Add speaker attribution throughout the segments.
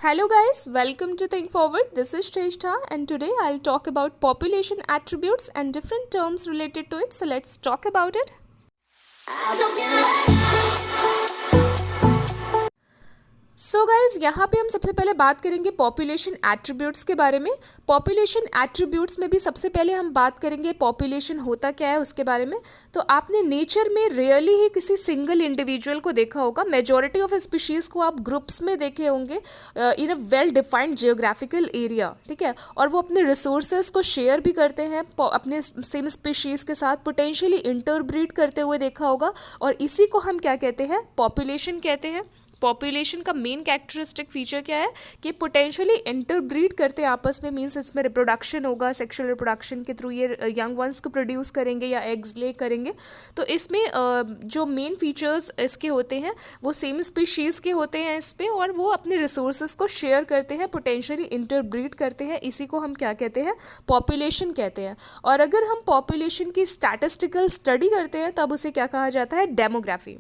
Speaker 1: Hello guys, welcome to Think Forward. This is Shrestha and today I'll talk about population attributes and different terms related to it. So let's talk about it. So guys यहाँ पे हम सबसे पहले बात करेंगे population attributes के बारे में। पॉपुलेशन एट्रीब्यूट्स में भी सबसे पहले हम बात करेंगे पॉपुलेशन होता क्या है उसके बारे में। तो आपने नेचर में रेयरली ही किसी सिंगल इंडिविजुअल को देखा होगा। मेजॉरिटी ऑफ स्पीशीज़ को आप ग्रुप्स में देखे होंगे in a well defined geographical area, ठीक है। और वो अपने रिसोर्सेज को शेयर भी करते हैं अपने सेम स्पीशीज़ के साथ, पोटेंशियली इंटरब्रीड करते हुए देखा होगा। और इसी को हम क्या कहते हैं? पॉपुलेशन कहते हैं। पॉपुलेशन का मेन कैरेक्टरिस्टिक फीचर क्या है कि पोटेंशियली इंटरब्रीड करते हैं आपस में, मीन्स इसमें रिप्रोडक्शन होगा, सेक्सुअल रिप्रोडक्शन के थ्रू ये यंग वंस को प्रोड्यूस करेंगे या एग्स ले करेंगे। तो इसमें जो मेन फीचर्स इसके होते हैं वो सेम स्पीशीज़ के होते हैं इस पर, और वो अपने रिसोर्सेज को शेयर करते हैं, पोटेंशियली इंटरब्रीड करते हैं। इसी को हम क्या कहते हैं? पॉपुलेशन कहते हैं। और अगर हम पॉपुलेशन की स्टैटिस्टिकल स्टडी करते हैं तब उसे क्या कहा जाता है? डेमोग्राफी।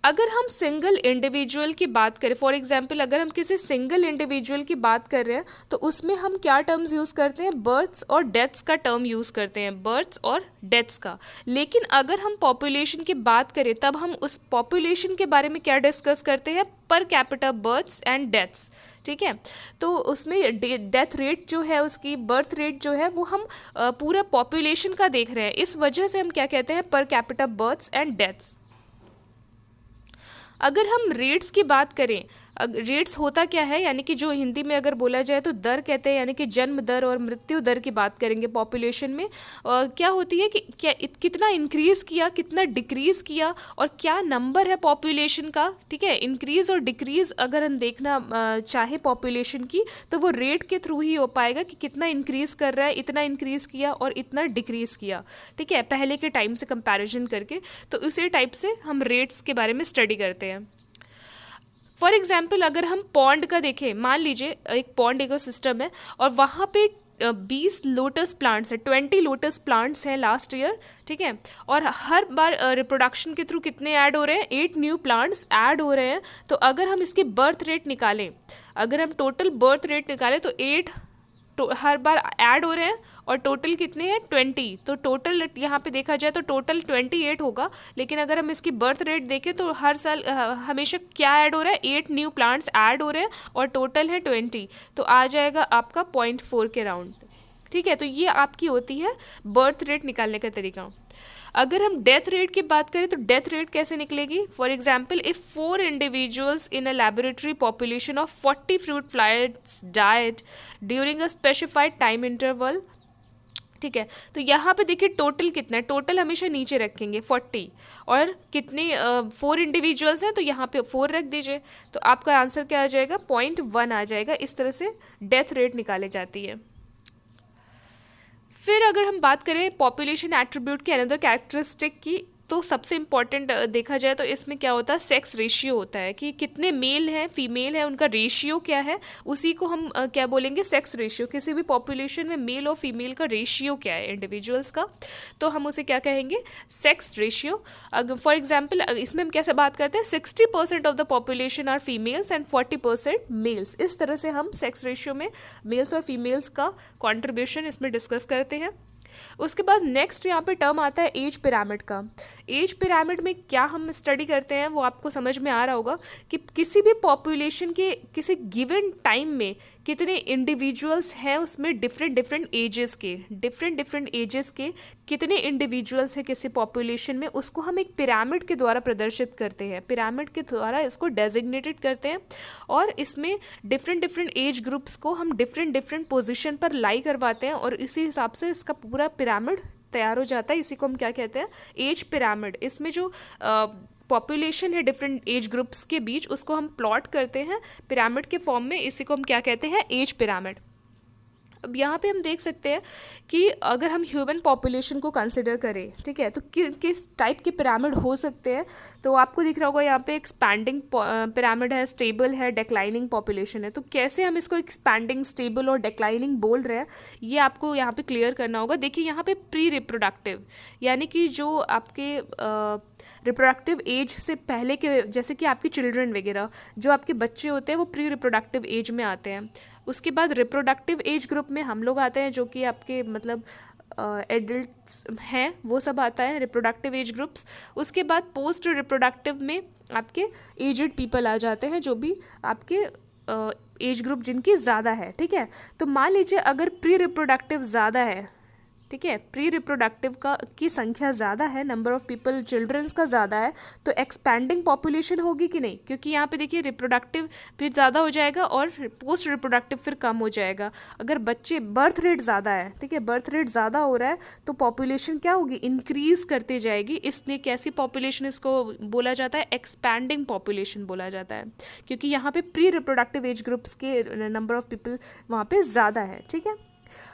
Speaker 1: अगर हम सिंगल इंडिविजुअल की बात करें, फॉर एग्जांपल अगर हम किसी सिंगल इंडिविजुअल की बात कर रहे हैं तो उसमें हम क्या टर्म्स यूज़ करते हैं? बर्थ्स और डेथ्स का टर्म यूज़ करते हैं, बर्थ्स और डेथ्स का। लेकिन अगर हम पॉपुलेशन की बात करें तब हम उस पॉपुलेशन के बारे में क्या डिस्कस करते हैं? Per capita births and deaths, ठीक है। तो उसमें डेथ रेट जो है, उसकी बर्थ रेट जो है वो हम पूरा पॉपुलेशन का देख रहे हैं। इस वजह से हम क्या कहते हैं? Per capita births and deaths. अगर हम रेट्स की बात करें, रेट्स होता क्या है, यानी कि जो हिंदी में अगर बोला जाए तो दर कहते हैं, यानी कि जन्म दर और मृत्यु दर की बात करेंगे पॉपुलेशन में। क्या होती है कि कितना इंक्रीज़ किया, कितना डिक्रीज़ किया, और क्या नंबर है पॉपुलेशन का, ठीक है। इंक्रीज़ और डिक्रीज़ अगर हम देखना चाहे पॉपुलेशन की तो वो रेट के थ्रू ही हो पाएगा कि कितना इंक्रीज़ कर रहा है, इतना इंक्रीज़ किया और इतना डिक्रीज़ किया, ठीक है, पहले के टाइम से कंपैरिजन करके। तो उसी टाइप से हम रेट्स के बारे में स्टडी करते हैं। फॉर एग्जाम्पल अगर हम पॉन्ड का देखें, मान लीजिए एक पॉन्ड इकोसिस्टम है और वहाँ पे 20 लोटस प्लांट्स है, 20 लोटस प्लांट्स हैं लास्ट ईयर, ठीक है। और हर बार रिप्रोडक्शन के थ्रू कितने ऐड हो रहे हैं? 8 न्यू प्लांट्स ऐड हो रहे हैं। तो अगर हम इसकी बर्थ रेट निकालें, अगर हम टोटल बर्थ रेट निकालें तो 8 हर बार ऐड हो रहे हैं और टोटल कितने हैं? 20। तो टोटल यहाँ पे देखा जाए तो टोटल 28 होगा। लेकिन अगर हम इसकी बर्थ रेट देखें तो हर साल हमेशा क्या ऐड हो रहा है? 8 न्यू प्लांट्स ऐड हो रहे हैं और टोटल है 20। तो आ जाएगा आपका 0.4 के राउंड, ठीक है। तो ये आपकी होती है बर्थ रेट निकालने का तरीका। अगर हम डेथ रेट की बात करें तो डेथ रेट कैसे निकलेगी? For example if 4 individuals in a laboratory population of 40 fruit flies died during a specified time interval, ठीक है। तो यहाँ पे देखिए टोटल कितना है, टोटल हमेशा नीचे रखेंगे 40, और कितने 4 इंडिविजुअल्स हैं तो यहाँ पे 4 रख दीजिए। तो आपका आंसर क्या आ जाएगा? 0.1 आ जाएगा। इस तरह से डेथ रेट निकाली जाती है। फिर अगर हम बात करें पॉपुलेशन एट्रीब्यूट के अनदर कैरेक्टरिस्टिक की, तो सबसे इम्पॉर्टेंट देखा जाए तो इसमें क्या होता है? सेक्स रेशियो होता है कि कितने मेल हैं, फीमेल है, उनका रेशियो क्या है, उसी को हम क्या बोलेंगे? Sex ratio. किसी भी पॉपुलेशन में मेल और फीमेल का रेशियो क्या है इंडिविजुअल्स का, तो हम उसे क्या कहेंगे? Sex ratio. अगर फॉर एग्जाम्पल इसमें हम कैसे बात करते हैं? 60% of the population are females and 40% males. इस तरह से हम सेक्स रेशियो में मेल्स और फीमेल्स का कॉन्ट्रीब्यूशन इसमें डिस्कस करते हैं। उसके बाद नेक्स्ट यहाँ पे टर्म आता है एज पिरामिड का। एज पिरामिड में क्या हम स्टडी करते हैं वो आपको समझ में आ रहा होगा कि किसी भी पॉपुलेशन के किसी गिवन टाइम में कितने इंडिविजुअल्स हैं, उसमें डिफरेंट एजेस के कितने इंडिविजुअल्स हैं किसी पॉपुलेशन में, उसको हम एक पिरामिड के द्वारा प्रदर्शित करते हैं, पिरामिड के द्वारा इसको डेजिग्नेटेड करते हैं। और इसमें डिफरेंट एज ग्रुप्स को हम डिफरेंट पोजिशन पर लाई करवाते हैं और इसी हिसाब से इसका पूरा पिरामिड तैयार हो जाता है। इसी को हम क्या कहते हैं? Age pyramid. इसमें जो पॉपुलेशन है डिफरेंट एज ग्रुप्स के बीच, उसको हम प्लॉट करते हैं पिरामिड के फॉर्म में। इसी को हम क्या कहते हैं? Age pyramid. अब यहाँ पे हम देख सकते हैं कि अगर हम ह्यूमन पॉपुलेशन को कंसिडर करें, ठीक है, तो किस टाइप के पिरामिड हो सकते हैं। तो आपको दिख रहा होगा यहाँ पे एक्सपैंडिंग पिरामिड है, स्टेबल है, डिक्लाइनिंग पॉपुलेशन है। तो कैसे हम इसको एक्सपैंडिंग, स्टेबल और डिक्लाइनिंग बोल रहे हैं, ये आपको यहाँ पे क्लियर करना होगा। देखिए यहाँ पे प्री रिप्रोडक्टिव, यानी कि जो आपके रिप्रोडक्टिव एज से पहले के, जैसे कि आपके चिल्ड्रन वगैरह, जो आपके बच्चे होते हैं वो प्री रिप्रोडक्टिव एज में आते हैं। उसके बाद रिप्रोडक्टिव एज ग्रुप में हम लोग आते हैं, जो कि आपके मतलब एडल्ट्स हैं, वो सब आता है रिप्रोडक्टिव एज ग्रुप्स। उसके बाद पोस्ट रिप्रोडक्टिव में आपके एजड पीपल आ जाते हैं, जो भी आपके एज ग्रुप जिनकी ज़्यादा है, ठीक है। तो मान लीजिए अगर प्री रिप्रोडक्टिव ज़्यादा है, ठीक है, प्री रिप्रोडक्टिव का की संख्या ज़्यादा है, नंबर ऑफ पीपल चिल्ड्रंस का ज़्यादा है, तो एक्सपैंडिंग पॉपुलेशन होगी कि नहीं, क्योंकि यहाँ पे देखिए रिप्रोडक्टिव फिर ज़्यादा हो जाएगा और पोस्ट रिप्रोडक्टिव फिर कम हो जाएगा। अगर बच्चे बर्थ रेट ज़्यादा है, ठीक है, बर्थ रेट ज़्यादा हो रहा है, तो पॉपुलेशन क्या होगी, इंक्रीज़ करती जाएगी। इसलिए कैसी पॉपुलेशन इसको बोला जाता है, एक्सपैंडिंग पॉपुलेशन बोला जाता है, क्योंकि यहाँ पे प्री रिप्रोडक्टिव एज ग्रुप्स के नंबर ऑफ पीपल वहाँ पे ज़्यादा है, ठीक है।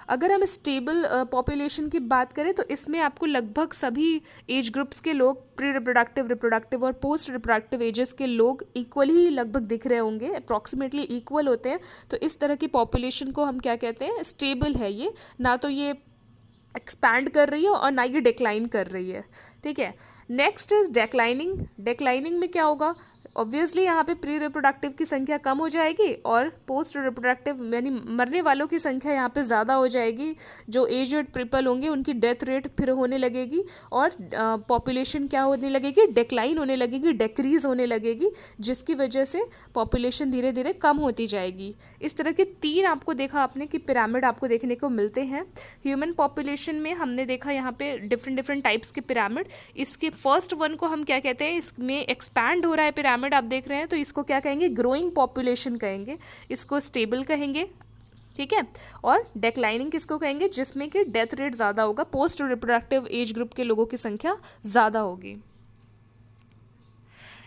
Speaker 1: अगर हम स्टेबल पॉपुलेशन की बात करें तो इसमें आपको लगभग सभी एज ग्रुप्स के लोग, प्री रिप्रोडक्टिव, रिप्रोडक्टिव और पोस्ट रिप्रोडक्टिव एजेस के लोग इक्वली लगभग दिख रहे होंगे, अप्रॉक्सीमेटली इक्वल होते हैं। तो इस तरह की पॉपुलेशन को हम क्या कहते हैं, स्टेबल है ये, ना तो ये एक्सपैंड कर रही है और ना ये डिक्लाइन कर रही है, ठीक है। Next is declining. डिक्लाइनिंग में क्या होगा, ऑब्वियसली यहाँ पे प्री रिप्रोडक्टिव की संख्या कम हो जाएगी और पोस्ट रिप्रोडक्टिव यानी मरने वालों की संख्या यहाँ पे ज़्यादा हो जाएगी। जो एजड पीपल होंगे उनकी डेथ रेट फिर होने लगेगी और पॉपुलेशन क्या होने लगेगी, डिक्लाइन होने लगेगी, डिक्रीज होने लगेगी, जिसकी वजह से पॉपुलेशन धीरे धीरे कम होती जाएगी। इस तरह के तीन आपको देखा आपने कि पिरामिड आपको देखने को मिलते हैं ह्यूमन पॉपुलेशन में। हमने देखा यहाँ पे डिफरेंट टाइप्स के पिरामिड। इसके फर्स्ट वन को हम क्या कहते हैं, इसमें एक्सपैंड हो रहा है पिरामिड आप देख रहे हैं, तो इसको क्या कहेंगे, ग्रोइंग पॉपुलेशन कहेंगे, इसको स्टेबल कहेंगे, ठीक है। और डिक्लाइनिंग किसको कहेंगे, जिसमें कि डेथ रेट ज़्यादा होगा, पोस्ट रिप्रोडक्टिव एज ग्रुप के लोगों की संख्या ज़्यादा होगी।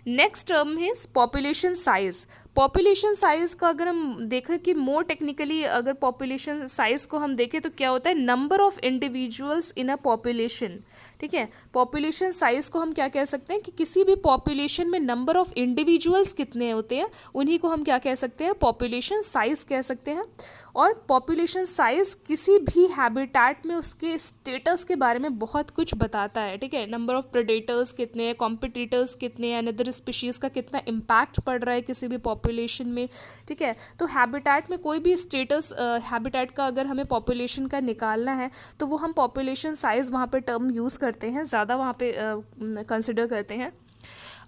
Speaker 1: नेक्स्ट टर्म है पॉपुलेशन साइज। पॉपुलेशन साइज का अगर हम देखें कि मोर टेक्निकली अगर पॉपुलेशन साइज को हम देखें तो क्या होता है, number of individuals in a population, ठीक है। पॉपुलेशन साइज को हम क्या कह सकते हैं कि किसी भी पॉपुलेशन में नंबर ऑफ इंडिविजुअल्स कितने होते हैं, उन्हीं को हम क्या कह सकते हैं, पॉपुलेशन साइज कह सकते हैं। और पॉपुलेशन साइज किसी भी हैबिटेट में उसके स्टेटस के बारे में बहुत कुछ बताता है, ठीक है। नंबर ऑफ प्रेडेटर्स कितने हैं, कॉम्पिटिटर्स कितने हैं, अनदर स्पीशीज़ का कितना इम्पैक्ट पड़ रहा है किसी भी पॉपुलेशन में, ठीक है। तो हैबिटेट में कोई भी स्टेटस हैबिटेट का अगर हमें पॉपुलेशन का निकालना है तो वो हम पॉपुलेशन साइज वहाँ पे टर्म यूज़ करते हैं, ज़्यादा वहाँ पे कंसिडर करते हैं।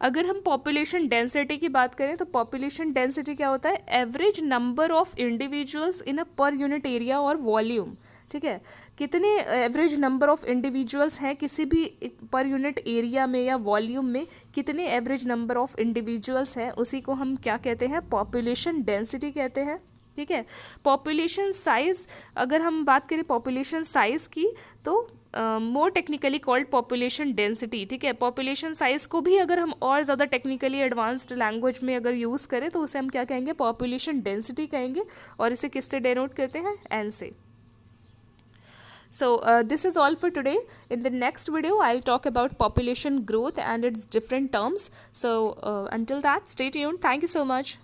Speaker 1: अगर हम पॉपुलेशन डेंसिटी की बात करें तो पॉपुलेशन डेंसिटी क्या होता है, average number of individuals in a per unit area और वॉल्यूम, ठीक है। कितने एवरेज नंबर ऑफ इंडिविजुअल्स हैं किसी भी पर यूनिट एरिया में या वॉल्यूम में, कितने एवरेज नंबर ऑफ इंडिविजुअल्स हैं, उसी को हम क्या कहते हैं, पॉपुलेशन डेंसिटी कहते हैं, ठीक है। पॉपुलेशन साइज, अगर हम बात करें पॉपुलेशन साइज की तो मोर टेक्निकली कॉल्ड पॉपुलेशन डेंसिटी, ठीक है। पॉपुलेशन साइज को भी अगर हम और ज़्यादा टेक्निकली एडवांस्ड लैंग्वेज में अगर यूज़ करें तो उसे हम क्या कहेंगे, पॉपुलेशन डेंसिटी कहेंगे। और इसे किससे डिनोट करते हैं, एन से। So this is all for today. In the next video, I'll talk about population growth and its different terms. So until that, stay tuned. Thank you so much.